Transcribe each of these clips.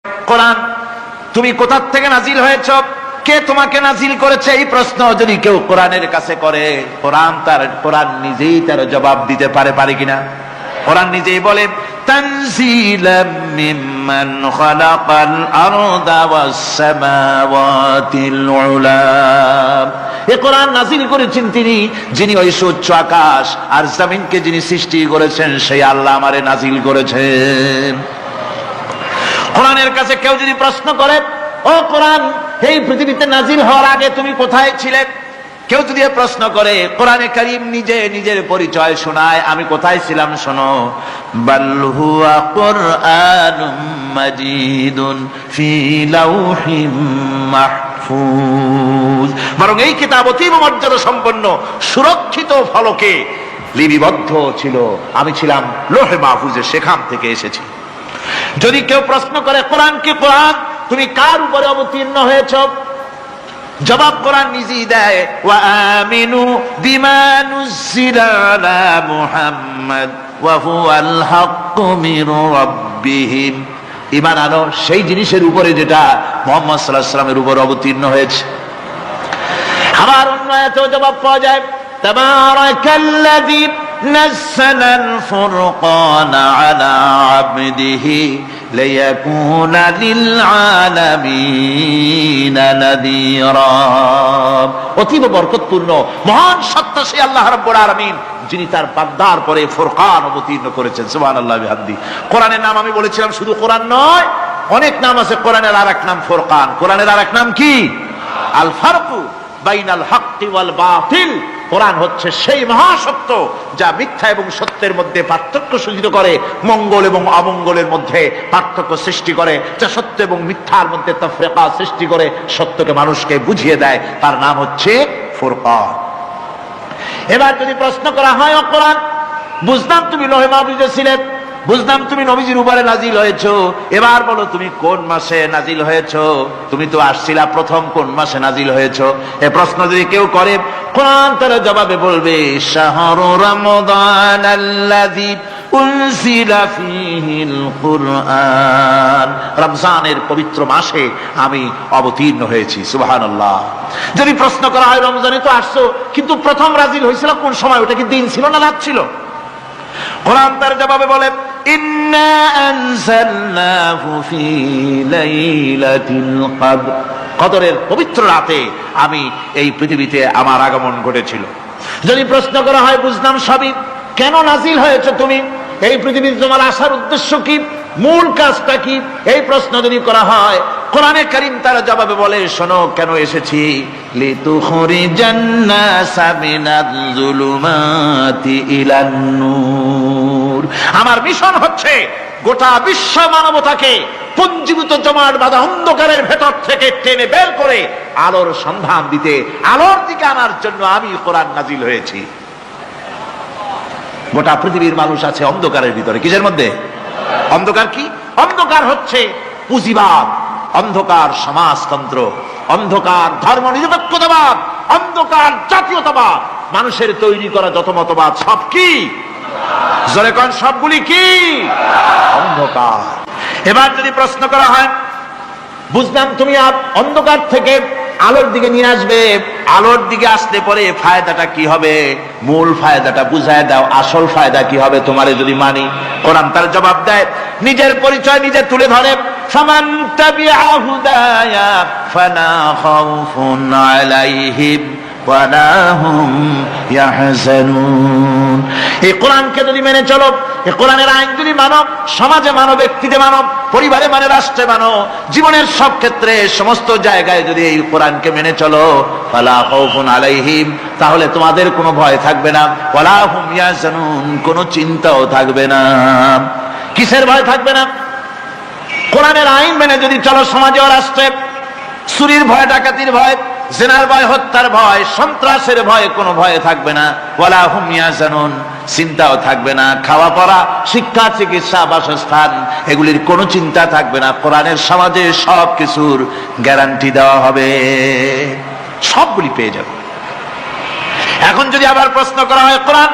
কোরআন তুমি কোথা থেকে নাজিল হয়েছ, কে তোমাকে নাজিল করেছে, এই প্রশ্ন যদি কেউ কোরআনের কাছে করে, কোরআন নিজেই তার জবাব দিতে পারে কিনা? কোরআন নিজেই বলে তানজিলাম মিম্মান খালাকাল আরদা ওয়াস সামাওয়াতিল উলা। এই কোরআন নাজিল করেছেন তিনি, যিনি ওই উচ্চ আকাশ আর জমিনকে যিনি সৃষ্টি করেছেন, সেই আল্লাহ আমারে নাজিল করেছেন। কোরআনের কাছে কেউ যদি প্রশ্ন করে, ও কোরআন, এই পৃথিবীতে নাজিল হওয়ার আগে তুমি কোথায় ছিলে? কেউ যদি প্রশ্ন করে, কোরআনে কারীম নিজে নিজের পরিচয় শোনায়, আমি কোথায় ছিলাম শোনো। বাল হুয়া কুরআনুম মাজিদুন ফি লাউহিম মাহফুজ। বরং এই কিতাব অতীব মর্যাদা সম্পন্ন সুরক্ষিত ফলকে লিপিবদ্ধ ছিল, আমি ছিলাম লৌহে মাহফুজে, সেখান থেকে এসেছি। যদি কেউ প্রশ্ন করে, কোরআন কি কোরআন, তুমি কার উপরে অবতীর্ণ হয়েছ? জবাব কোরআন নিজেই দেয়, ওয়া আমিনু বিমা নুজিলা আলা মুহাম্মাদ ওয়া হুয়াল হাক্কু মির রাব্বিহিম। ঈমান আনো সেই জিনিসের উপরে যেটা মুহাম্মদ সাল্লাল্লাহু আলাইহি ওয়াসাল্লামের উপর অবতীর্ণ হয়েছে। আবার অন্য আয়াতেও জবাব পাওয়া যায়, তাবারাকাল্লাযী নাযালাল ফুরকানা আলা আবদিহি লিয়াকুনা লিল আলামিনা নাযীরা। অতীব বরকতপূর্ণ মহান সত্তা সেই আল্লাহ রাব্বুল আলামিন, যিনি তার বান্দার পরে ফুরকান অবতীর্ণ করেছেন। সুবহানাল্লাহি ওয়া বিহামদিহি। কোরআনের নাম আমি বলেছিলাম শুধু কোরআন নয়, অনেক নাম আছে। কোরআনের আরেক নাম ফুরকান। কোরআনের আরেক নাম কি? আল ফারকু বাইনাল হাক্কি ওয়াল বাতিল। কোরআন হচ্ছে সেই মহাসত্য যা মিথ্যা এবং সত্যের মধ্যে পার্থক্য সূচিত করে, মঙ্গল এবং অমঙ্গলের মধ্যে পার্থক্য সৃষ্টি করে, যা সত্য এবং মিথ্যার মধ্যে তাফরিকা সৃষ্টি করে, সত্যকে মানুষকে বুঝিয়ে দেয়, তার নাম হচ্ছে ফুরকান। এবার যদি প্রশ্ন করা হয়, ও কোরআন, বুঝলাম তুমি লৌহে মাহফুজে ছিলে, বুঝলাম তুমি নবীজির উপরে নাজিল হয়েছো, এবার বলো তুমি কোন মাসে নাজিল হয়েছো? তুমি তো আসছিলা প্রথম, কোন মাসে নাজিল হয়েছো? এই প্রশ্ন যদি কেউ করে, কোরআন তার জবাবে বলবে, শাহরু রমাদানাল্লাযী উনজিলা ফীহিল কুরআন। রমজানের পবিত্র মাসে আমি অবতীর্ণ হয়েছি। সুবহানাল্লাহ। যদি প্রশ্ন করা হয়, রমজানে তো আসছো, কিন্তু প্রথম নাজিল হয়েছিল কোন সময়? ওটা কি দিন ছিল না রাত ছিল? কোরআন তার জবাবে বলে, ইন্না আনজালনাহু ফী লাইলাতিল কদর। কদরের পবিত্র রাতে আমি এই পৃথিবীতে আমার আগমন ঘটেছিল। যদি প্রশ্ন করা হয়, বুঝলাম সবই, কেন নাজিল হয়েছে তুমি? এই পৃথিবীতে তোমার আসার উদ্দেশ্য কি, মূল কাজটা কি? এই প্রশ্ন যদি করা হয়, কোরআনে কারীম তার জবাবে বলে, শোনো কেন এসেছি। লিতুখরিজান নাসা মিনাজ যুলুমাতি ইলান নূর। আমার মিশন হচ্ছে গোটা বিশ্ব মানবতাকে পঞ্জীভূত জমাট বাঁধা অন্ধকারের ভেতর থেকে টেনে বের করে আলোর সন্ধান দিতে, আলোর দিকে আনার জন্য আমি কোরআন নাজিল হয়েছি। গোটা পৃথিবীর মানুষ আছে অন্ধকারের ভিতরে। কিসের মধ্যে? অন্ধকার কি? অন্ধকার হচ্ছে পুঁজিবাদ, অন্ধকার সমাজতন্ত্র, অন্ধকার ধর্ম নিরপেক্ষতাবাদ, অন্ধকার জাতীয়তাবাদ। মানুষের তৈরি করা যত মতবাদ সব কি? জোরে কোন সবগুলি কি? অন্ধকার। এবার যদি প্রশ্ন করা হয়, বুঝলাম তুমি অন্ধকার থেকে আলোর দিকে নিয়ে আসবে, আলোর দিকে আসলে পরে ফায়দাটা কি হবে? মূল ফায়দাটা বুঝায় দাও, আসল ফায়দা কি হবে তোমারে যদি মানি? কোরআন তার জবাব দেয়, নিজের পরিচয় নিজে তুলে ধরে, ফামান তাবিআ হুদায়া ফালা খাউফুন আলাইহিম ওয়ালা হুম ইয়াহজানুন। এই কোরআনকে যদি মেনে চলো, এই কোরআনের আইন যদি মানো, সমাজে মানো, ব্যক্তিতে মানো, পরিবারে মানে, রাষ্ট্রে মানো, জীবনের সব ক্ষেত্রে সমস্ত জায়গায় যদি এই কোরআনকে মেনে চলো, ফালা খাউফুন আলাইহিম, তাহলে তোমাদের কোনো ভয় থাকবে না, ওয়ালা হুম ইয়াহজানুন, কোনো চিন্তাও থাকবে না। কিসের ভয় থাকবে না? কোরআনের আইন মেনে যদি চলো সমাজে ও রাষ্ট্রে, চুরির ভয়, ডাকাতির ভয়, জিনার ভয়, হত্যার ভয়, সন্ত্রাসের ভয়, কোনো ভয় থাকবে না। ওয়ালা হুম ইয়াহজানুন, চিন্তাও থাকবে না। খাওয়া পড়া, শিক্ষা, চিকিৎসা, বাসস্থান, এগুলির কোনো চিন্তা থাকবে না। কোরআনের সমাজে সব কিছুর গ্যারান্টি দেওয়া হবে, সবগুলি পেয়ে যাবে। এখন যদি আবার প্রশ্ন করা হয়, কোরআন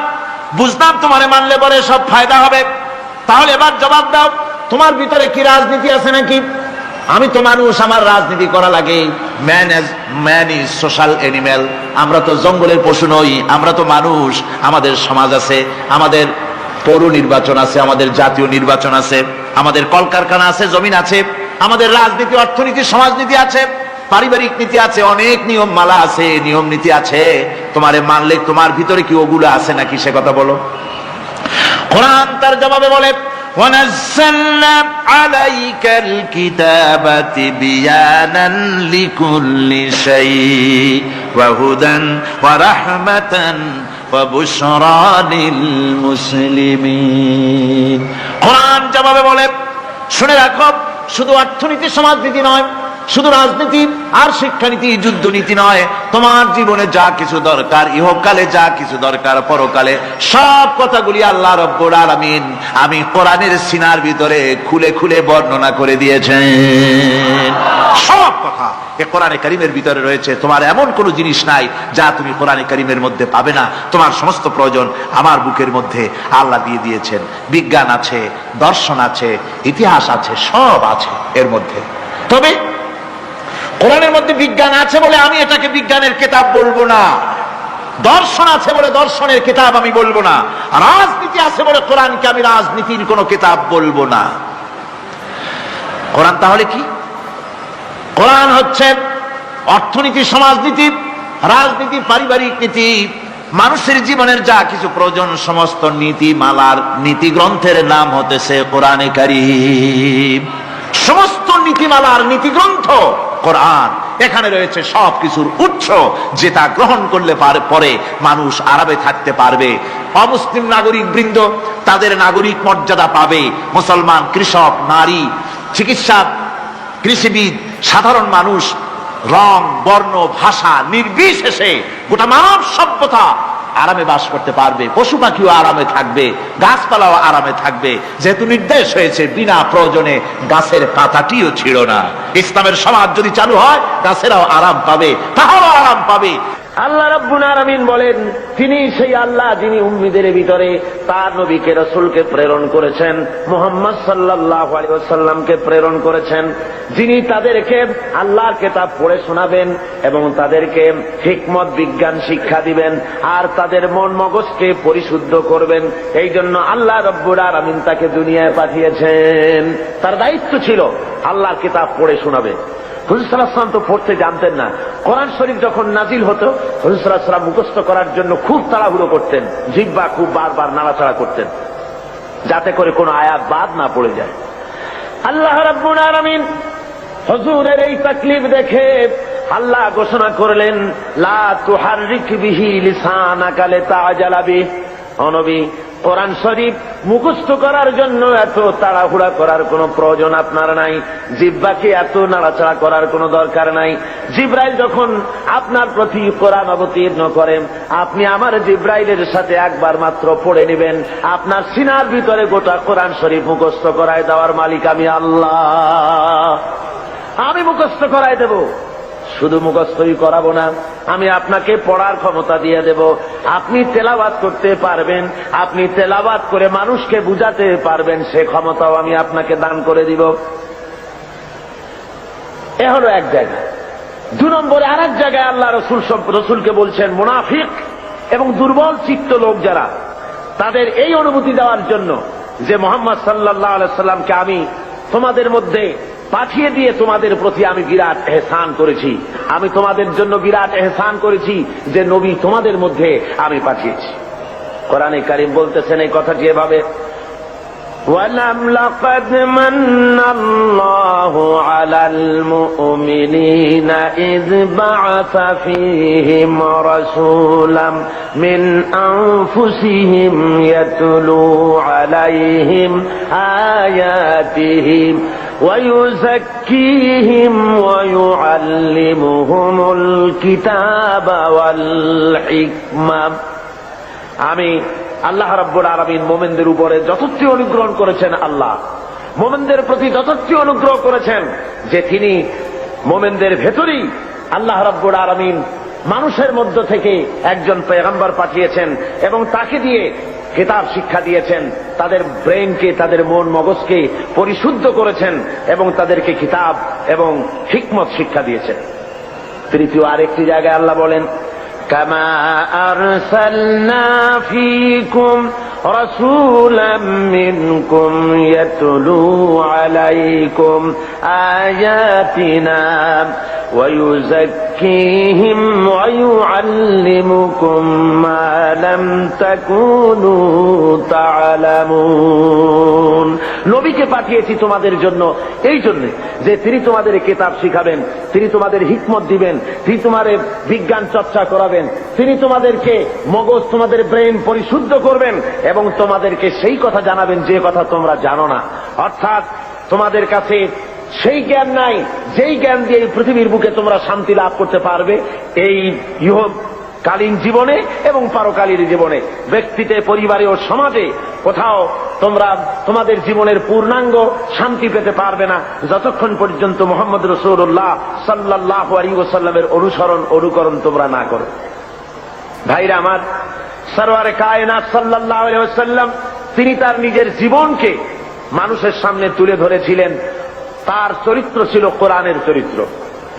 বুঝলাম তোমারে মানলে পরে সব ফায়দা হবে, তাহলে এবার জবাব দাও, তোমার ভিতরে কি রাজনীতি আছে নাকি? আমি তো মানুষ, আমার রাজনীতি করা লাগে। Man is social animal. আমরা তো জঙ্গলের পশু নই, আমরা তো মানুষ। আমাদের সমাজ আছে, আমাদের পৌর নির্বাচন আছে, আমাদের জাতীয় নির্বাচন আছে, আমাদের কলকারখানা আছে, জমিন আছে, আমাদের রাজনীতি, অর্থনীতি, সমাজনীতি আছে, পারিবারিক নীতি আছে, অনেক নিয়ম মালা আছে, নিয়ম নীতি আছে। তোমারে মানলে তোমার ভিতরে কি ওগুলো আছে নাকি সে কথা বলো। কোরআন তার জবাবে বলে وَنَزَّلْنَا عَلَيْكَ الْكِتَابَ تِبْيَانًا لِكُلِّ شَيْءٍ وَهُدًى وَرَحْمَةً وَبُشْرَى لِلْمُسْلِمِينَ। কোরআন জবাবে বলে, শুনে রাখো, শুধু অর্থনীতি সমাজনীতি নয়, শুধু রাজনীতি আর শিক্ষানীতি যুদ্ধনীতি নয়, তোমার জীবনে যা কিছু দরকার, ইহকালে যা কিছু দরকার, পরকালে সব কথাগুলি আল্লাহ রাব্বুল আলামিন আমি কোরআনের সিনার ভিতরে খুলে খুলে বর্ণনা করে দিয়েছেন। সব কথা এ কোরআনে কারীমের ভিতরে রয়েছে। তোমার এমন কোনো জিনিস নাই যা তুমি কোরআনে কারীমের মধ্যে পাবে না। তোমার সমস্ত প্রয়োজন আমার বুকের মধ্যে আল্লাহ দিয়ে দিয়েছেন। বিজ্ঞান আছে, দর্শন আছে, ইতিহাস আছে, সব আছে এর মধ্যে। তবে কোরআনের মধ্যে বিজ্ঞান আছে বলে আমি এটাকে বিজ্ঞানের কিতাব বলবো না, দর্শন আছে বলে দর্শনের কিতাব আমি বলবো না, রাজনীতি আছে বলে কোরআনকে আমি রাজনীতির কোনো কিতাব বলবো না। কোরআন তাহলে কি? কোরআন হচ্ছে অর্থনীতি, সমাজনীতি, রাজনীতি, পারিবারিক নীতি, মানুষের জীবনের যা কিছু প্রয়োজন, সমস্ত নীতিমালার নীতি গ্রন্থের নাম হতেছে কোরআনে কারীম। সমস্ত নীতিমালার নীতি গ্রন্থ কোরআন। এখানে রয়েছে সব কিছুর উৎস, যেটা গ্রহণ করলে পরে মানুষ আরামে থাকতে পারবে। অমুসলিম নাগরিক বৃন্দ তাদের নাগরিক মর্যাদা পাবে। মুসলমান, কৃষক, নারী, চিকিৎসা, কৃষিবিদ, সাধারণ মানুষ, রং, বর্ণ, ভাষা নির্বিশেষে গোটা মানব সভ্যতা আরামে বাস করতে পারবে। পশু পাখিও আরামে থাকবে, গাছপালাও আরামে থাকবে, যেহেতু নির্দেশ হয়েছে বিনা প্রয়োজনে গাছের পাতাটিও ছিল না। ইসলামের সমাজ যদি চালু হয়, গাছেরাও আরাম পাবে, তাহারও আরাম পাবে। আল্লাহ রাব্বুল আলামিন বলেন, তিনি সেই আল্লাহ যিনি উম্মীদের ভিতরে তার নবীকে, রাসূলকে প্রেরণ করেছেন, মুহাম্মদ সাল্লাল্লাহু আলাইহি ওয়াসাল্লামকে প্রেরণ করেছেন, যিনি তাদেরকে আল্লাহর কিতাব পড়ে শোনাবেন এবং তাদেরকে হিকমত, বিজ্ঞান শিক্ষা দিবেন আর তাদের মন মগজকে পরিশুদ্ধ করবেন। এই জন্য আল্লাহ রাব্বুল আলামিন তাকে দুনিয়ায় পাঠিয়েছেন। তার দায়িত্ব ছিল আল্লাহর কিতাব পড়ে শোনাবে। হুজুর সাল্লাল্লাহু আলাইহি ওয়াসাল্লাম তো পড়তে জানতেন না। কোরআন শরীফ যখন নাজিল হতো, হুজুর সাল্লাল্লাহু আলাইহি ওয়াসাল্লাম মুখস্থ করার জন্য খুব তাড়াহুড়ো করতেন, জিহ্বা খুব বারবার নাড়াচাড়া করতেন, যাতে করে কোনো আয়াত বাদ না পড়ে যায়। আল্লাহ রাব্বুল আলামিন হুজুরের এই তাকলিফ দেখে আল্লাহ ঘোষণা করলেন, লা তুহাররিক বিহি লিসানাকা লিতাআজালা বিহি। ও নবী, কোরআন শরীফ মুখস্থ করার জন্য এত তাড়াহুড়া করার কোনো প্রয়োজন আপনার নাই, জিহ্বাকে এত নাড়াচাড়া করার কোনো দরকার নাই। জিবরাইল যখন আপনার প্রতি কোরআন অবতীর্ণ করেন, আপনি আমার জিবরাইলের সাথে একবার মাত্র পড়ে নেবেন, আপনার সিনার ভিতরে গোটা কোরআন শরীফ মুখস্থ করায় দেওয়ার মালিক আমি আল্লাহ। আমি মুখস্থ করায় দেব। শুধু মুখস্থই করাবো না, আমি আপনাকে পড়ার ক্ষমতা দিয়ে দেব। আপনি তেলাওয়াত করতে পারবেন, আপনি তেলাওয়াত করে মানুষকে বুঝাতে পারবেন, সে ক্ষমতাও আমি আপনাকে দান করে দিব। এ হলো এক জায়গা। 2 নম্বরে আর এক জায়গায় আল্লাহ রসুলকে বলছেন, মুনাফিক এবং দুর্বল চিত্ত লোক যারা, তাদের এই অনুমতি দেওয়ার জন্য যে মুহাম্মদ সাল্লাল্লাহু আলাইহি সাল্লামকে আমি তোমাদের মধ্যে পাঠিয়ে দিয়ে তোমাদের প্রতি আমি বিরাট এহসান করেছি। আমি তোমাদের জন্য বিরাট এহসান করেছি যে নবী তোমাদের মধ্যে আমি পাঠিয়েছি। কোরআনে কারীম বলতেছেন এই কথাটি এভাবে, ওয়ালাম লাকাদ মান্নাল্লাহু আলাল মুমিনিনা ইয বা'আসা ফীহিম রাসূলাম মিন আনফুসিহিম ইয়াতলু আলাইহিম আয়াতিহি ويزكيهم ويعلمهم الكتاب والحكمة। আমি আল্লাহ রাব্বুল আলামিন মুমিনদের উপরে যথার্থ অনুগ্রহ করেছেন। আল্লাহ মুমিনদের প্রতি যথার্থ অনুগ্রহ করেছেন যে তিনি মুমিনদের ভেতরেই আল্লাহ রাব্বুল আলামিন মানুষের মধ্য থেকে একজন পয়গম্বর পাঠিয়েছেন এবং তাকে দিয়ে কিতাব শিক্ষা দিয়েছেন, তাদের ব্রেনকে, তাদের মন মগজকে পরিশুদ্ধ করেছেন এবং তাদেরকে কিতাব এবং হিকমত শিক্ষা দিয়েছেন। তৃতীয় আরেকটি জায়গায় আল্লাহ বলেন, কামা আরসালনা ফীকুম রাসূলাম মিনকুম ইয়াতলু আলাইকুম আয়াতিনা ওয়া ইউযাক্কিহিম ওয়া ইউআল্লিমুকুম মা লাম তাকুনু তা'লামুন। নবীকে পাঠিয়েছি তোমাদের জন্য এই জন্য যে তিনি তোমাদের কিতাব শিখাবেন, তিনি তোমাদের হিকমত দিবেন, তিনি তোমাদের বিজ্ঞান চর্চা করাবেন, তিনি তোমাদেরকে মগজ, তোমাদের ব্রেন পরিশুদ্ধ করবেন এবং তোমাদেরকে সেই কথা জানাবেন যে কথা তোমরা জানো না। অর্থাৎ তোমাদের কাছে সেই জ্ঞান নাই যেই জ্ঞান দিয়ে এই পৃথিবীর বুকে তোমরা শান্তি লাভ করতে পারবে এই ইহকালীন জীবনে এবং পারকালীন জীবনে, ব্যক্তিতে, পরিবারে ও সমাজে। কোথাও তোমরা তোমাদের জীবনের পূর্ণাঙ্গ শান্তি পেতে পারবে না যতক্ষণ পর্যন্ত মুহাম্মদ রাসূলুল্লাহ সাল্লাল্লাহু আলাইহি ওয়াসাল্লামের অনুকরণ তোমরা না করো। ভাইরা আমার, সরওয়ারে কায়নাত সাল্লাল্লাহু আলাইহি ওয়াসাল্লাম তিনি তার নিজের জীবনকে মানুষের সামনে তুলে ধরেছিলেন। তার চরিত্র ছিল কোরআনের চরিত্র।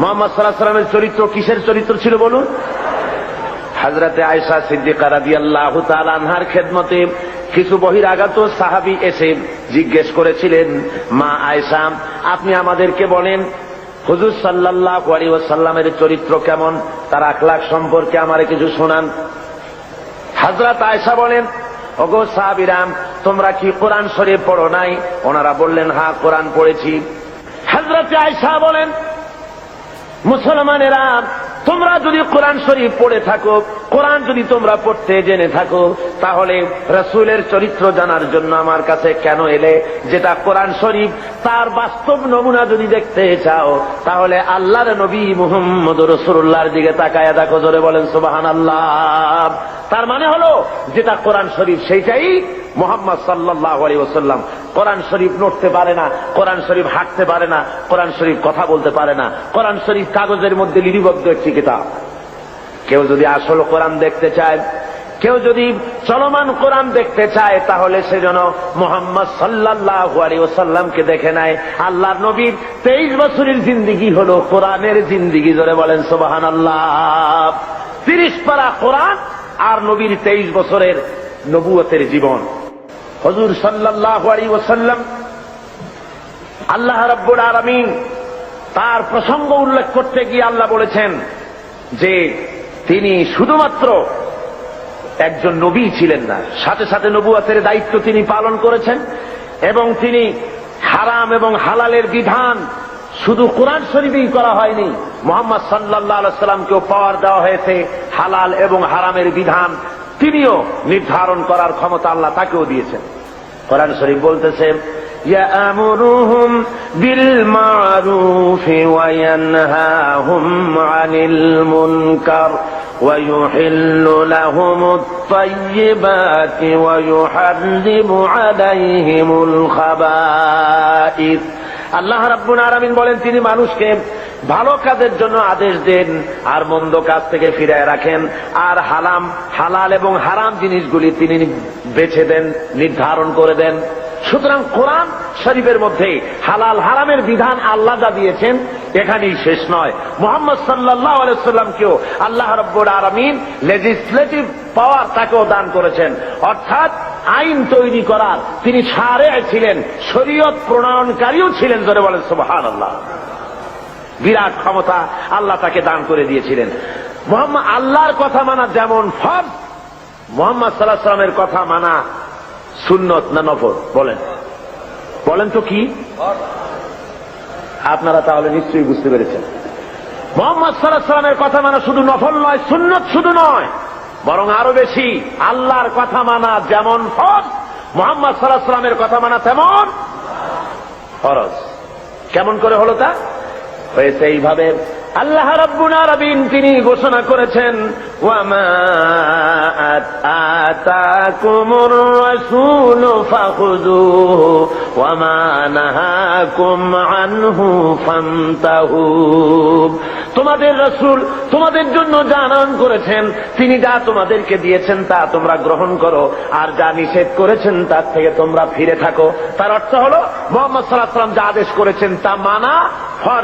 মুহাম্মদ সাল্লাল্লাহু আলাইহি ওয়াসাল্লামের চরিত্র কিসের চরিত্র ছিল বলুন? হযরতে আয়েশা সিদ্দিকা রাদিয়াল্লাহু তাআলা আনহার খেদমতে কিছু বহিরাগত সাহাবী এসে জিজ্ঞেস করেছিলেন, মা আয়েশা, আপনি আমাদেরকে বলেন হুজুর সাল্লাল্লাহু আলাইহি ওয়াসাল্লামের চরিত্র কেমন, তার আখলাক সম্পর্কে আমারে কিছু শোনান। হযরত আয়েশা বলেন, ওগো সাহাবীরা, তোমরা কি কোরআন শরীফ পড়ো নাই? ওনারা বললেন, হ্যাঁ কোরআন পড়েছি। হযরত আয়েশা বলেন, মুসলমানেরা, তোমরা যদি কোরআন শরীফ পড়ে থাকো, কোরআন যদি তোমরা পড়তে জেনে থাকো, তাহলে রাসূলের চরিত্র জানার জন্য আমার কাছে কেন এলে? যেটা কোরআন শরীফ তার বাস্তব নমুনা যদি দেখতে চাও তাহলে আল্লাহর নবী মুহাম্মদ রাসূলুল্লাহর দিকে তাকায়া দেখো। জোরে বলেন সুবহানাল্লাহ। তার মানে হলো যেটা কোরআন শরীফ সেইটাই মুহাম্মদ সাল্লাল্লাহু আলাইহি ওয়াসাল্লাম। কোরআন শরীফ নড়তে পারে না, কোরআন শরীফ হাঁটতে পারে না, কোরআন শরীফ কথা বলতে পারে না, কোরআন শরীফ কাগজের মধ্যে লিপিবদ্ধ একটি কিতাব। কেউ যদি আসল কোরআন দেখতে চায়, কেউ যদি চলমান কোরআন দেখতে চায়, তাহলে সে যেন মুহাম্মদ সাল্লাল্লাহু আলাইহি ওয়াসাল্লামকে দেখে নেয়। আল্লাহর নবীর 23 বছরের জিন্দেগি হলো কোরআনের জিন্দেগি। জোরে বলেন সুবহানাল্লাহ। 30 পারা কোরআন আর নবীর 23 বছরের নবুয়তের জীবন। হুজুর সাল্লাল্লাহু আলাইহি ওয়াসাল্লাম, আল্লাহ রাব্বুল আলামিন তার প্রসঙ্গ উল্লেখ করতে গিয়ে আল্লাহ বলেছেন যে তিনি শুধুমাত্র একজন নবী ছিলেন না, সাথে সাথে নবুয়তের দায়িত্ব তিনি পালন করেছেন এবং তিনি হারাম এবং হালালের বিধান শুধু কোরআন শরীফেই করা হয়নি, মুহাম্মদ সাল্লাল্লাহু আলাইহি ওয়াসাল্লামকেও পাওয়ার দেওয়া হয়েছে হালাল এবং হারামের বিধান তিনিও নির্ধারণ করার ক্ষমতা আল্লাহ তাকেও দিয়েছেন। কোরআন শরীফ বলতেছে, ইয়ামুরুহুম বিল মারুফি ওয়া ইয়ানহাহুম আনিল মুনকার ওয়া ইউহিল্লু লাহুমুত তাইয়্যিবাতি ওয়া ইউহাররিমু আলাইহিমুল খাবাইস। আল্লাহ রাব্বুল আলামিন বলেন তিনি মানুষকে ভালো কাজের জন্য আদেশ দেন আর মন্দ কাজ থেকে ফিরায় রাখেন, আর হালাল এবং হারাম জিনিসগুলি তিনি বেছে দেন, নির্ধারণ করে দেন। সুতরাং কোরআন শরীফের মধ্যে হালাল হারামের বিধান আল্লাহ যা দিয়েছেন এখানেই শেষ নয়, মুহাম্মদ সাল্লাল্লাহু আলাইহি ওয়াসাল্লামকেও আল্লাহ রাব্বুল আলামিন লেজিসলেটিভ পাওয়ার তাকেও দান করেছেন, অর্থাৎ আইন তৈরি করার তিনি শারেঈ ছিলেন, শরীয়ত প্রণয়নকারীও ছিলেন। জোরে বলেন সুবহানাল্লাহ। বিরাট ক্ষমতা আল্লাহ তাকে দান করে দিয়েছিলেন। মুহাম্মদ আল্লাহর কথা মানা যেমন ফরজ, মুহাম্মদ সাল্লাল্লাহু আলাইহি ওয়াসাল্লামের কথা মানা সুন্নত না নফল? বলেন তো কি? আপনারা তাহলে নিশ্চয়ই বুঝতে পেরেছেন। মুহাম্মদ সাল্লাল্লাহু আলাইহি ওয়াসাল্লামের কথা মানা শুধু নফল নয়, সুন্নত শুধু নয়, বরং আরো বেশি। আল্লাহর কথা মানা যেমন ফরজ, মুহাম্মদ সাল্লাল্লাহু আলাইহি ওয়াসাল্লামের কথা মানা তেমন ফরজ। কেমন করে হলো তা? হয়েছে এইভাবে, আল্লাহ রাব্বুল আলামিন তিনি ঘোষণা করেছেন, ওয়ামা আতাকুমুর রাসূলু ফাখুযুহু ওয়া মা নাহাকুম আনহু ফান্তাহু। তোমাদের রাসূল তোমাদের জন্য যা আনয়ন করেছেন, তিনি যা তোমাদেরকে দিয়েছেন তা তোমরা গ্রহণ করো, আর যা নিষেধ করেছেন তার থেকে তোমরা ফিরে থাকো। তার অর্থ হলো মুহাম্মদ সাল্লাল্লাহু আলাইহি ওয়াসাল্লাম যা আদেশ করেছেন তা মানা ফরজ।